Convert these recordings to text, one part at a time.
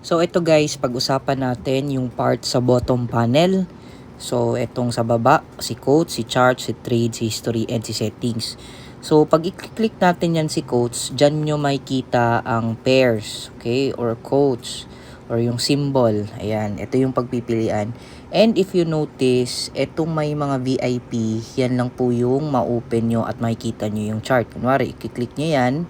So ito guys, pag-usapan natin yung part sa bottom panel. So itong sa baba, si quotes, si chart, si trade, si history, and si settings. So pag i-click natin yan si quotes, dyan nyo makikita ang pairs, okay, or quotes, or yung symbol. Ayan, ito yung pagpipilian. And if you notice, itong may mga VIP, yan lang po yung ma-open nyo at makikita nyo yung chart. Kunwari, i-click nyo yan,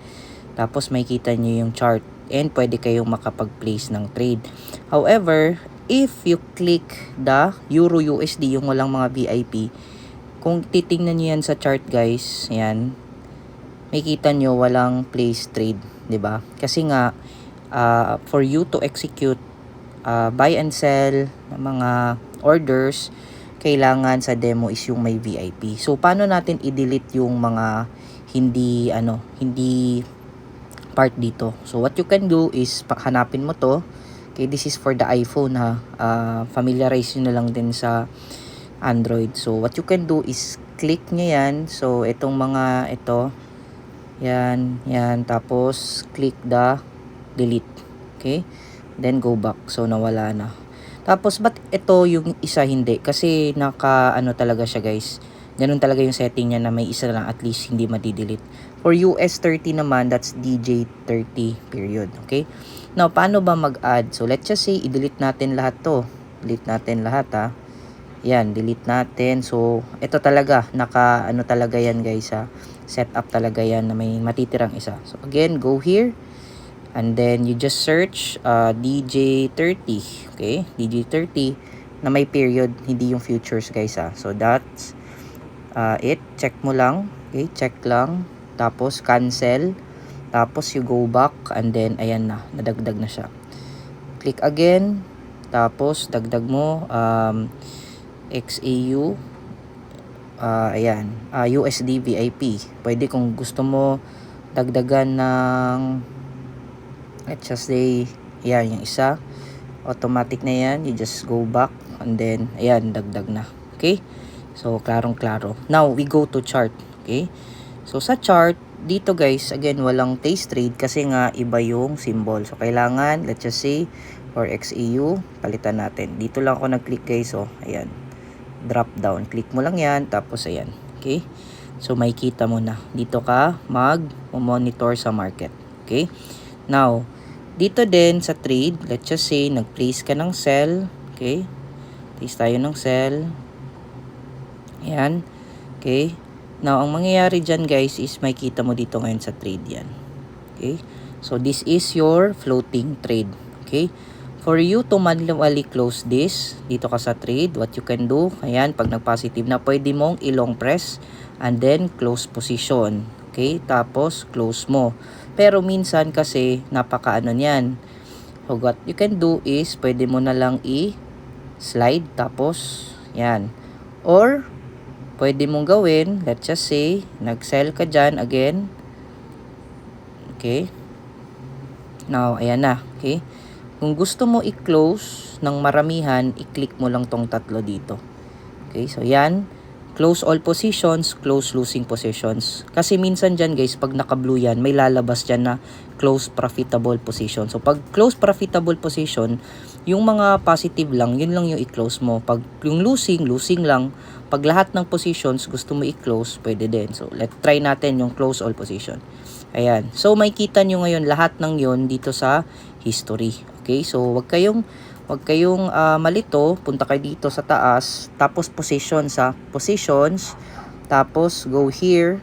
tapos makikita nyo yung chart. And pwede kayong makapag-place ng trade. However, if you click the Euro USD, yung walang mga VIP, kung titingnan nyo yan sa chart guys, yan, makikita nyo walang place trade, 'di ba? Kasi nga, for you to execute buy and sell ng mga orders, kailangan sa demo is yung may VIP. So, paano natin i-delete yung mga hindi part dito? So what you can do is hanapin mo to. Okay, this is for the iPhone ha. Familiarize nyo na lang din sa Android. So what you can do is click nyo yan. So itong mga ito, yan, tapos click the delete. Okay, then go back. So nawala na. Tapos ba't ito yung isa hindi? Kasi talaga siya guys. Ganun talaga yung setting niya na may isa lang at least hindi madidelete. For US 30 naman, that's DJ 30 period. Okay? Now, paano ba mag-add? So, let's just say, i-delete natin lahat to. Delete natin lahat ha. Yan, delete natin. So, ito talaga, talaga yan guys ha. Set up talaga yan na may matitirang isa. So, again, go here. And then, you just search DJ 30. Okay? DJ 30 na may period, hindi yung futures guys ha. So, that's it. Check mo lang. Okay? Check lang. Tapos cancel, tapos you go back, and then ayan na, nadagdag na siya. Click again, tapos dagdag mo XAU, ayan, USD VIP. Pwede kung gusto mo dagdagan ng, let's just say, ayan yung isa, automatic na yan, you just go back, and then ayan, dagdag na. Okay, so klarong klaro. Now we go to chart. Okay, so sa chart, dito guys, again, walang taste trade kasi nga iba yung symbol. So kailangan, let's just say, for XAU, palitan natin. Dito lang ako nag-click guys, so ayan. Drop down. Click mo lang yan, tapos ayan. Okay? So makikita mo na. Dito ka mag-monitor sa market. Okay? Now, dito din sa trade, let's just say, nag-place ka ng sell. Okay? Place tayo ng sell. Ayan. Okay? Now, ang mangyayari dyan guys is makikita mo dito ngayon sa trade yan. Okay? So, this is your floating trade. Okay? For you to manually close this, dito ka sa trade, what you can do, ayan, pag nag-positive na, pwede mong i-long press and then close position. Okay? Tapos, close mo. Pero minsan kasi, napakaano niyan. So, what you can do is, pwede mo na lang i-slide, tapos, yan. Or, pwede mong gawin, let's just say, nag-sell ka dyan again. Okay. Now, ayan na. Okay. Kung gusto mo i-close ng maramihan, i-click mo lang tong tatlo dito. Okay. So, yan. Close all positions, close losing positions. Kasi minsan dyan guys, pag naka-blue yan, may lalabas dyan na close profitable position. So, pag close profitable position, yung mga positive lang, yun lang yung i-close mo. Pag yung losing lang. Pag lahat ng positions gusto mo i-close, pwede din. So, let's try natin yung close all position. Ayan. So, makikita nyo ngayon lahat ng yun dito sa history. Okay? So, wag kayong malito. Punta kayo dito sa taas. Tapos, positions. Tapos, go here.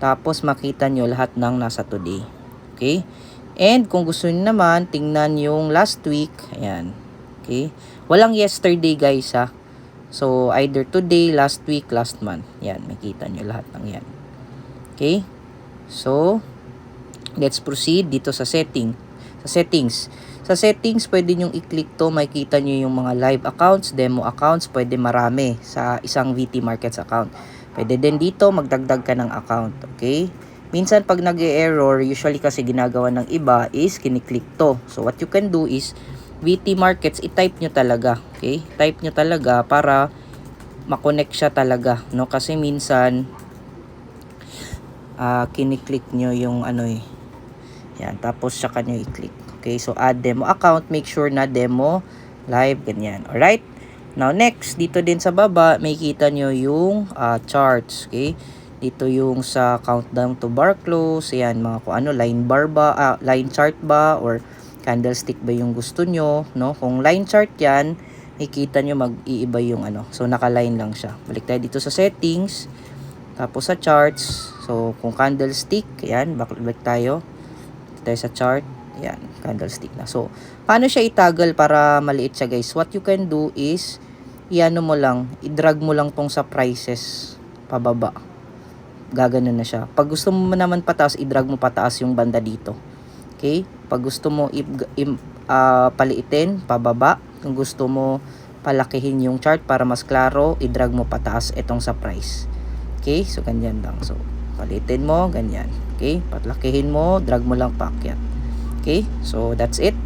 Tapos, makita nyo lahat ng nasa today. Okay? And, kung gusto nyo naman, tingnan yung last week. Ayan. Okay? Walang yesterday guys ha. So, either today, last week, last month. Yan, makita nyo lahat ng yan. Okay? So, let's proceed dito sa settings. Sa settings, pwede nyo i-click to. Makikita nyo yung mga live accounts, demo accounts. Pwede marami sa isang VT Markets account. Pwede din dito, magdagdag ka ng account. Okay? Minsan, pag nag-error, usually kasi ginagawa ng iba is kiniklik to. So, what you can do is, VT Markets, i-type nyo talaga. Okay? Type nyo talaga para makonect siya talaga. No? Kasi minsan, kiniklik nyo yung ano eh. Yan. Tapos, saka nyo i-click. Okay, so add demo account, make sure na demo live, ganyan. Alright? Now next, dito din sa baba, makikita nyo yung charts. Okay? Dito yung sa countdown to bar close, ayan, mga kung ano, line bar ba, line chart ba, or candlestick ba yung gusto nyo, no? Kung line chart yan, makikita nyo mag-iiba yung ano. So, naka-line lang siya. Balik tayo dito sa settings, tapos sa charts. So, kung candlestick, ayan, balik tayo. Dito tayo sa chart, ayan, candlestick na. So, paano siya itaggle para maliit siya, guys? What you can do is, iano mo lang, i-drag mo lang tong sa prices pababa. Gaganon na siya. Pag gusto mo naman pataas, i-drag mo pataas yung banda dito. Okay? Pag gusto mo paliitin, pababa. Kung gusto mo palakihin yung chart para mas klaro, i-drag mo pataas itong sa price. Okay? So, ganyan lang. So, paliitin mo, ganyan. Okay? Patlakihin mo, drag mo lang paakyat. Okay? So, that's it.